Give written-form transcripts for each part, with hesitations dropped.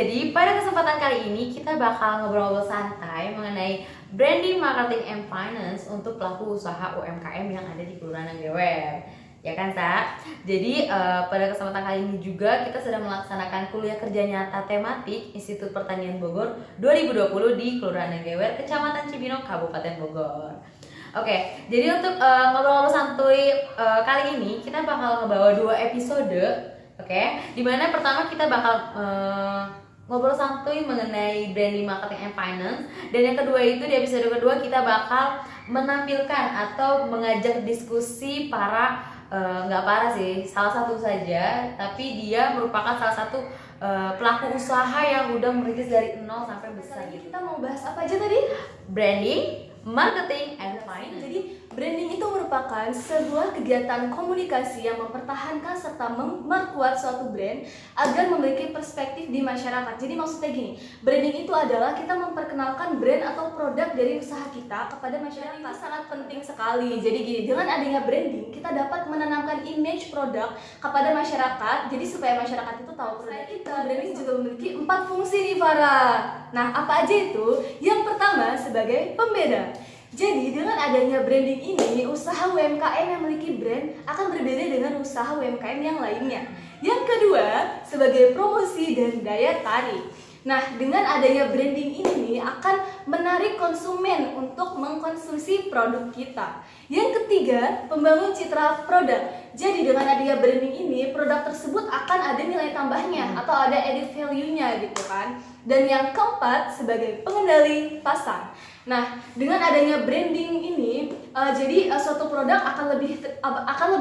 jadi pada kesempatan kali ini kita bakal ngobrol-ngobrol santai mengenai branding, marketing, and finance untuk pelaku usaha UMKM yang ada di Kelurahan Anggewer. Ya kan, Sa? Jadi pada kesempatan kali ini juga kita sedang melaksanakan kuliah kerja nyata tematik Institut Pertanian Bogor 2020 di Kelurahan Anggewer, Kecamatan Cibinong, Kabupaten Bogor. Oke, jadi untuk ngobrol-ngobrol santuy kali ini kita bakal ngebawa 2 episode. Oke, dimana pertama kita bakal ngobrol santuy mengenai branding, marketing, and finance. Dan yang kedua itu di episode kedua kita bakal menampilkan atau mengajak diskusi para nggak para sih, salah satu saja, tapi dia merupakan salah satu pelaku usaha yang udah merintis dari nol sampai besar gitu. Kita mau bahas apa aja tadi? Branding, marketing, and finance. Jadi branding itu merupakan sebuah kegiatan komunikasi yang mempertahankan serta memperkuat suatu brand agar memiliki perspektif di masyarakat. Jadi maksudnya gini, branding itu adalah kita memperkenalkan brand atau produk dari usaha kita kepada masyarakat. Itu sangat penting sekali. Jadi gini, dengan adanya branding, kita dapat menanamkan image produk kepada masyarakat. Jadi supaya masyarakat itu tahu produk kita. Branding juga memiliki 4 fungsi nih, Farah. Nah, apa aja itu? Yang pertama sebagai pembeda. Jadi dengan adanya branding ini, usaha UMKM yang memiliki brand akan berbeda dengan usaha UMKM yang lainnya. Yang kedua, sebagai promosi dan daya tarik. Nah, dengan adanya branding ini akan menarik konsumen untuk mengkonsumsi produk kita. Yang ketiga, pembangun citra produk. Jadi dengan adanya branding ini, produk tersebut akan ada nilai tambahnya atau ada added value-nya gitu kan. Dan yang keempat, sebagai pengendali pasar. Nah, dengan adanya branding ini, jadi suatu produk akan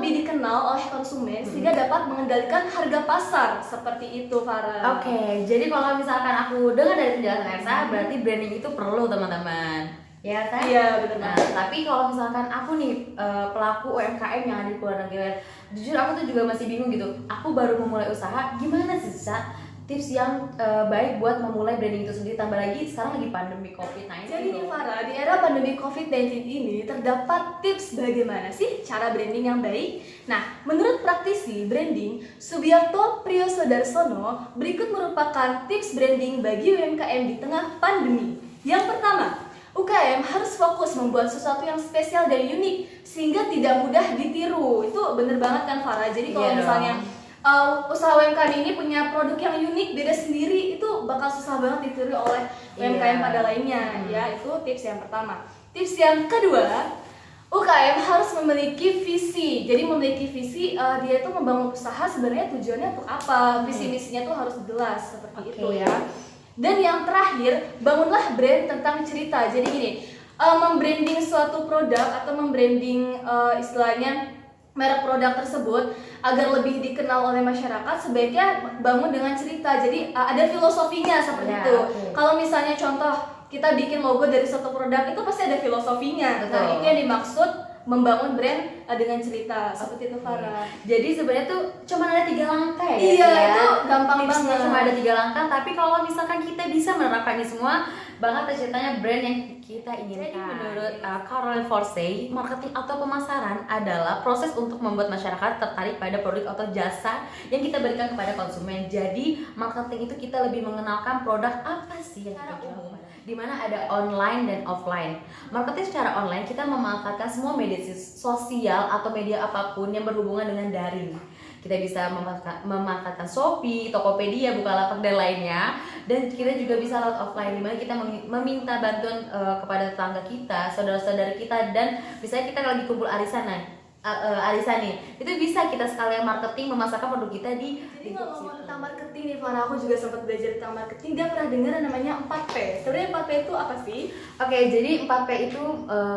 lebih dikenal oleh konsumen sehingga dapat mengendalikan harga pasar seperti itu, Farah. Oke, jadi kalau misalkan aku dengar dari penjelasan Elsa, berarti branding itu perlu, teman-teman. Ya kan? Iya, benar. Nah, tapi kalau misalkan aku nih pelaku UMKM yang ada di Kelurahan Anggewer, jujur aku tuh juga masih bingung gitu. Aku baru memulai usaha, gimana sih, Sa? Tips yang baik buat memulai branding itu sendiri, tambah lagi sekarang lagi pandemi COVID-19. Jadi nih Farah, di era pandemi COVID-19 ini terdapat tips bagaimana sih cara branding yang baik? Nah, menurut praktisi branding Subiarto Priyosodarsono, berikut merupakan tips branding bagi UMKM di tengah pandemi. Yang pertama, UKM harus fokus membuat sesuatu yang spesial dan unik sehingga tidak mudah ditiru. Itu bener banget kan, Farah? Jadi kalau misalnya usaha UMKM ini punya produk yang unik beda sendiri, itu bakal susah banget ditiru oleh UMKM pada lainnya. Ya, itu tips yang pertama. Tips yang kedua, UKM harus memiliki visi. Jadi memiliki visi, dia itu membangun usaha sebenarnya tujuannya untuk apa, visi misinya tuh harus jelas seperti itu ya. Dan yang terakhir, bangunlah brand tentang cerita. Jadi gini, membranding suatu produk atau membranding istilahnya merek produk tersebut agar lebih dikenal oleh masyarakat, sebaiknya bangun dengan cerita. Jadi ada filosofinya seperti itu. Kalau misalnya contoh kita bikin logo dari suatu produk, itu pasti ada filosofinya. Betul. Nah, itu yang dimaksud membangun brand dengan cerita seperti itu, Farah. Jadi sebenarnya tuh cuma ada 3 langkah ya. Iya, itu gampang Tipsnya banget. cuma ada 3 langkah, tapi kalau misalkan kita bisa menerapkan ini semua, bakal terciptanya brand yang kita inginkan. Jadi menurut Caroline Forsey, marketing atau pemasaran adalah proses untuk membuat masyarakat tertarik pada produk atau jasa yang kita berikan kepada konsumen. Jadi marketing itu kita lebih mengenalkan produk apa sih yang kita jual, di mana ada online dan offline. Marketing secara online kita memanfaatkan semua media sosial atau media apapun yang berhubungan dengan daring. Kita bisa memanfaatkan Shopee, Tokopedia, Bukalapak dan lainnya. Dan kita juga bisa lewat offline, dimana kita meminta bantuan kepada tetangga kita, saudara-saudara kita, dan misalnya kita lagi kumpul arisan nih, itu bisa kita sekalian marketing memasarkan produk kita di Jadi ngomong tentang marketing nih, Farah, aku juga sempat belajar tentang marketing. Dia pernah dengar yang namanya 4P. Sebenarnya 4P itu apa sih? Oke, jadi 4P itu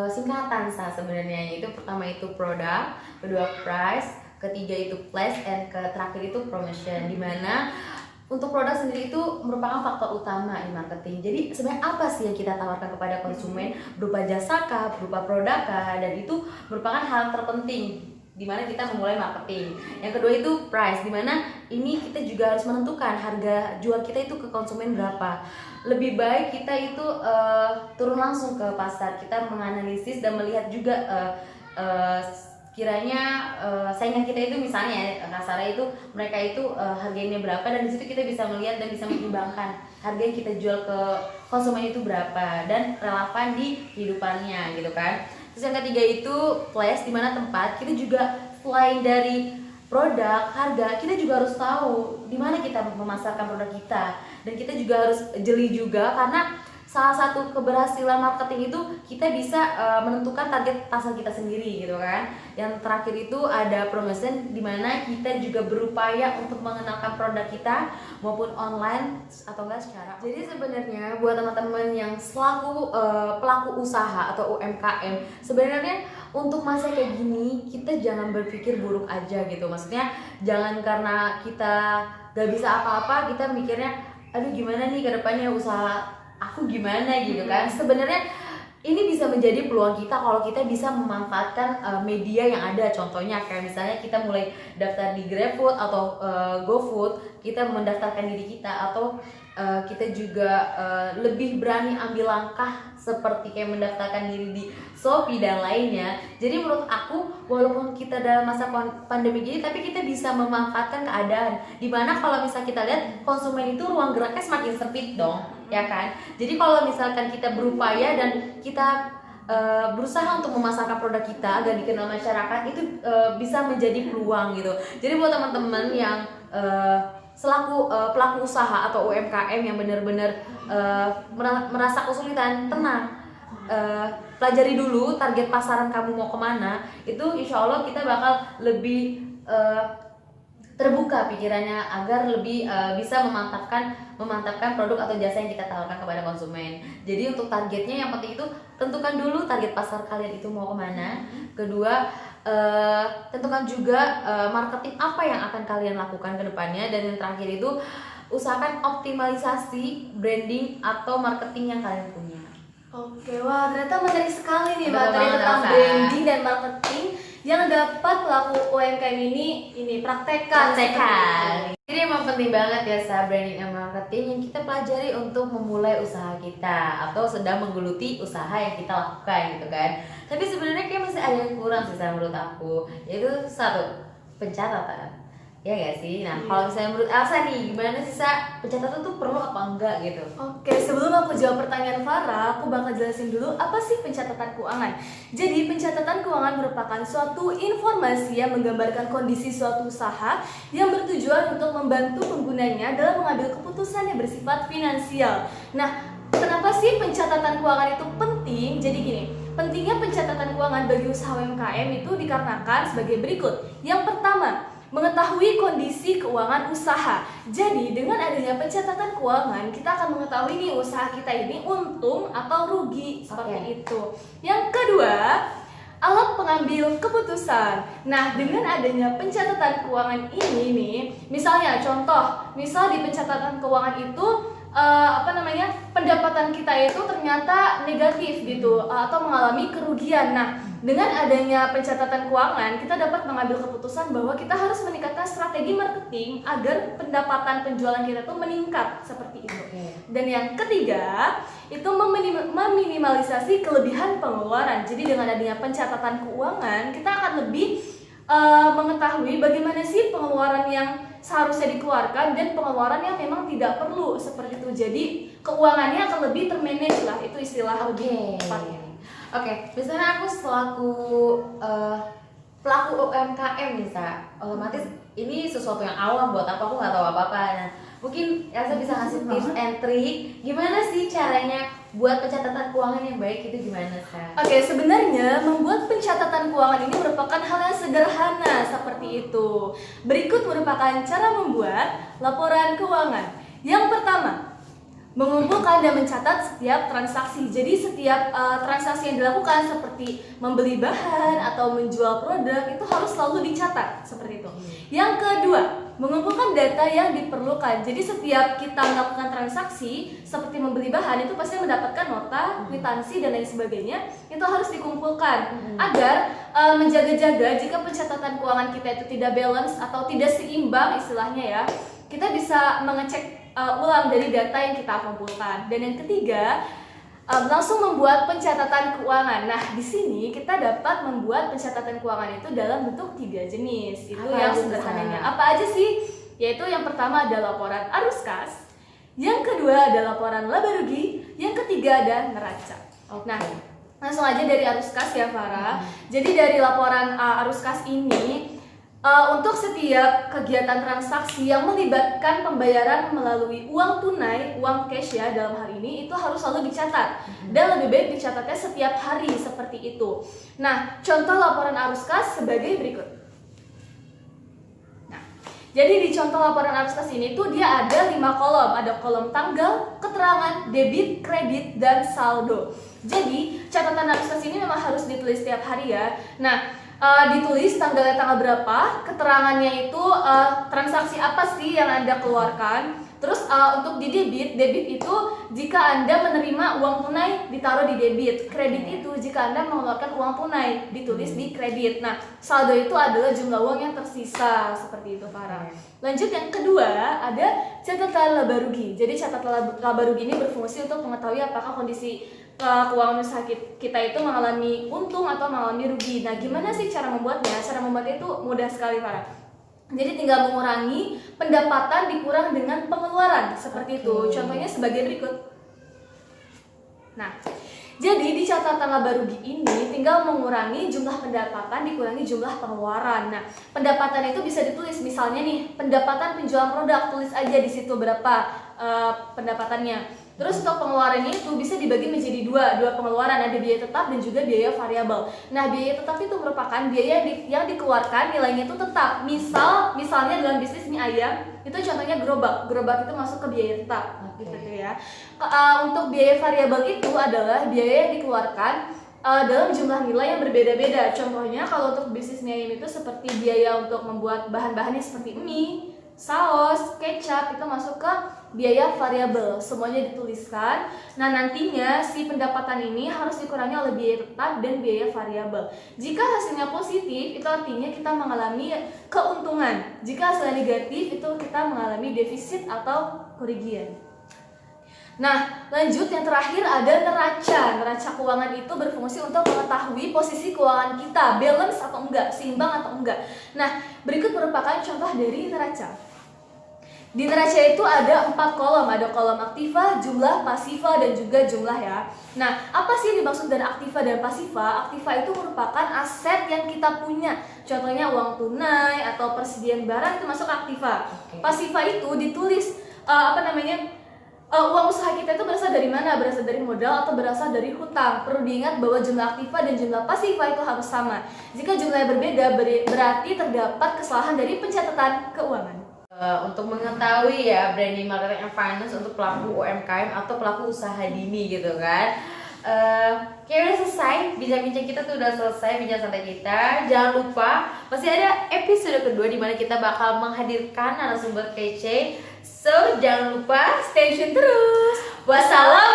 singkatan sebenarnya. Itu pertama itu produk, kedua price, ketiga itu place, and terakhir itu promotion. Dimana untuk produk sendiri itu merupakan faktor utama di marketing. Jadi sebenarnya apa sih yang kita tawarkan kepada konsumen, berupa jasa kah, berupa produk kah, dan itu merupakan hal terpenting di mana kita memulai marketing. Yang kedua itu price, di mana ini kita juga harus menentukan harga jual kita itu ke konsumen berapa. Lebih baik kita itu turun langsung ke pasar, kita menganalisis dan melihat juga kiranya saingan kita itu misalnya kasarnya itu mereka itu harganya berapa, dan di situ kita bisa melihat dan bisa menimbangkan harga yang kita jual ke konsumen itu berapa dan relevan di kehidupannya gitu kan. Terus yang ketiga itu place, di mana tempat. Kita juga selain dari produk, harga, kita juga harus tahu di mana kita memasarkan produk kita, dan kita juga harus jeli juga, karena salah satu keberhasilan marketing itu kita bisa menentukan target pasar kita sendiri gitu kan. Yang terakhir itu ada promotion, di mana kita juga berupaya untuk mengenalkan produk kita maupun online atau enggak secara. Jadi sebenarnya buat teman-teman yang selaku pelaku usaha atau UMKM, sebenarnya untuk masa kayak gini kita jangan berpikir buruk aja gitu. Maksudnya jangan karena kita gak bisa apa-apa kita mikirnya aduh gimana nih ke depannya usaha aku gimana gitu kan. Sebenarnya ini bisa menjadi peluang kita kalau kita bisa memanfaatkan media yang ada. Contohnya kayak misalnya kita mulai daftar di GrabFood atau GoFood, kita mendaftarkan diri kita, atau kita juga lebih berani ambil langkah seperti kayak mendaftarkan diri di Shopee dan lainnya. Jadi menurut aku walaupun kita dalam masa pandemi gini, tapi kita bisa memanfaatkan keadaan. Dimana kalau misalnya kita lihat konsumen itu ruang geraknya semakin sempit dong, ya kan? Jadi kalau misalkan kita berupaya dan kita berusaha untuk memasarkan produk kita agar dikenal masyarakat, itu bisa menjadi peluang gitu. Jadi buat teman-teman yang selaku pelaku usaha atau UMKM yang benar-benar merasa kesulitan, tenang. Pelajari dulu target pasaran kamu mau kemana, itu insya Allah kita bakal lebih terbuka pikirannya agar lebih bisa memantapkan produk atau jasa yang kita tawarkan kepada konsumen. Jadi untuk targetnya yang penting itu tentukan dulu target pasar kalian itu mau kemana. Kedua, tentukan juga marketing apa yang akan kalian lakukan ke depannya. Dan yang terakhir itu usahakan optimalisasi branding atau marketing yang kalian punya. Oke, wah ternyata menarik sekali nih Betul materi banget, tentang Elsa. branding dan marketing yang dapat pelaku UMKM ini praktekkan. Jadi emang penting banget ya branding dan marketing yang kita pelajari untuk memulai usaha kita atau sedang menggeluti usaha yang kita lakukan gitu kan. Tapi sebenarnya kayak masih ada yang kurang sih menurut aku, yaitu satu, pencatatan. Ya gak sih? Nah, kalau misalnya menurut Elsa nih, gimana sih pencatatan tuh perlu apa enggak gitu? Oke, sebelum aku jawab pertanyaan Farah, aku bakal jelasin dulu apa sih pencatatan keuangan. Jadi, pencatatan keuangan merupakan suatu informasi yang menggambarkan kondisi suatu usaha yang bertujuan untuk membantu penggunanya dalam mengambil keputusan yang bersifat finansial. Nah, kenapa sih pencatatan keuangan itu penting? Jadi gini, pentingnya pencatatan keuangan bagi usaha UMKM itu dikarenakan sebagai berikut. Yang pertama, mengetahui kondisi keuangan usaha. Jadi dengan adanya pencatatan keuangan, kita akan mengetahui nih usaha kita ini untung atau rugi, seperti itu. Yang kedua, alat pengambil keputusan. Nah, dengan adanya pencatatan keuangan ini nih, misalnya contoh, misal di pencatatan keuangan itu pendapatan kita itu ternyata negatif gitu atau mengalami kerugian. Nah, dengan adanya pencatatan keuangan, kita dapat mengambil keputusan bahwa kita harus meningkatkan strategi marketing agar pendapatan penjualan kita tuh meningkat seperti itu. Dan yang ketiga, itu meminimalisasi kelebihan pengeluaran. Jadi dengan adanya pencatatan keuangan, kita akan lebih mengetahui bagaimana sih pengeluaran yang seharusnya dikeluarkan dan pengeluaran yang memang tidak perlu seperti itu. Jadi keuangannya akan lebih termanage lah, itu istilah lebih tepatnya. Oke, misalnya aku selaku pelaku UMKM nih, otomatis ini sesuatu yang awam buat aku nggak tahu apa-apa. Nah, mungkin Elsa bisa ngasih tips and trick gimana sih caranya buat pencatatan keuangan yang baik itu gimana, Sa? Oke, sebenarnya membuat pencatatan keuangan ini merupakan hal yang sederhana seperti itu. Berikut merupakan cara membuat laporan keuangan. Yang pertama, mengumpulkan dan mencatat setiap transaksi. Jadi setiap transaksi yang dilakukan seperti membeli bahan atau menjual produk itu harus selalu dicatat seperti itu. Yang kedua, mengumpulkan data yang diperlukan. Jadi setiap kita melakukan transaksi seperti membeli bahan itu pasti mendapatkan nota, kwitansi dan lain sebagainya. Itu harus dikumpulkan agar menjaga-jaga jika pencatatan keuangan kita itu tidak balance atau tidak seimbang istilahnya ya. Kita bisa mengecek ulang dari data yang kita kumpulkan. Dan yang ketiga, langsung membuat pencatatan keuangan. Nah, di sini kita dapat membuat pencatatan keuangan itu dalam bentuk 3 jenis. Itu Apa yang aja, sederhananya. Sa? Apa aja sih? Yaitu yang pertama ada laporan arus kas, yang kedua ada laporan laba rugi, yang ketiga ada neraca. Oke. Nah, langsung aja dari arus kas ya Farah. Jadi dari laporan arus kas ini untuk setiap kegiatan transaksi yang melibatkan pembayaran melalui uang tunai, uang cash ya dalam hal ini, itu harus selalu dicatat. Dan lebih baik dicatatnya setiap hari seperti itu. Nah, contoh laporan arus kas sebagai berikut. Nah, jadi di contoh laporan arus kas ini tuh dia ada 5 kolom. Ada kolom tanggal, keterangan, debit, kredit, dan saldo. Jadi catatan arus kas ini memang harus ditulis setiap hari ya. Nah, ditulis tanggalnya tanggal berapa, keterangannya itu transaksi apa sih yang Anda keluarkan. Terus untuk di debit itu jika Anda menerima uang tunai ditaruh di debit. Kredit itu jika Anda mengeluarkan uang tunai ditulis di kredit. Nah, saldo itu adalah jumlah uang yang tersisa seperti itu Farah. Lanjut yang kedua ada catatan laba rugi. Jadi catatan laba rugi ini berfungsi untuk mengetahui apakah kondisi keuangan usaha kita itu mengalami untung atau mengalami rugi. Nah, gimana sih cara membuatnya? Cara membuatnya itu mudah sekali Farah. Jadi tinggal mengurangi pendapatan dikurang dengan pengeluaran seperti itu. Contohnya sebagai berikut. Nah, jadi di catatan laba rugi ini tinggal mengurangi jumlah pendapatan dikurangi jumlah pengeluaran. Nah, pendapatan itu bisa ditulis misalnya nih, pendapatan penjualan produk, tulis aja di situ berapa pendapatannya. Terus untuk pengeluarannya itu bisa dibagi menjadi dua pengeluaran, ada biaya tetap dan juga biaya variabel. Nah, biaya tetap itu merupakan biaya yang dikeluarkan nilainya itu tetap. Misalnya dalam bisnis mie ayam itu contohnya gerobak itu masuk ke biaya tetap, gitu ya. Untuk biaya variabel itu adalah biaya yang dikeluarkan dalam jumlah nilai yang berbeda-beda. Contohnya kalau untuk bisnis mie ayam itu seperti biaya untuk membuat bahan-bahannya seperti mie, saus, kecap itu masuk ke biaya variabel, semuanya dituliskan. Nah, nantinya si pendapatan ini harus dikurangi oleh biaya tetap dan biaya variabel. Jika hasilnya positif, itu artinya kita mengalami keuntungan. Jika hasilnya negatif, itu kita mengalami defisit atau kerugian. Nah, lanjut yang terakhir ada neraca. Neraca keuangan itu berfungsi untuk mengetahui posisi keuangan kita, balance atau enggak, seimbang atau enggak. Nah, berikut merupakan contoh dari neraca. Di neraca itu ada 4 kolom, ada kolom aktiva, jumlah, pasiva, dan juga jumlah ya. Nah, apa sih yang dimaksud dari aktiva dan pasiva? Aktiva itu merupakan aset yang kita punya. Contohnya uang tunai atau persediaan barang itu masuk aktiva. Pasiva itu ditulis uang usaha kita itu berasal dari mana? Berasal dari modal atau berasal dari hutang. Perlu diingat bahwa jumlah aktiva dan jumlah pasiva itu harus sama. Jika jumlahnya berbeda, berarti terdapat kesalahan dari pencatatan keuangan. Untuk mengetahui ya branding, marketing, and finance untuk pelaku UMKM atau pelaku usaha dini gitu kan. Kayak udah selesai, bincang-bincang kita tuh udah selesai, bincang santai kita. Jangan lupa masih ada episode kedua di mana kita bakal menghadirkan narasumber kece. So jangan lupa stay tune terus. Wassalam.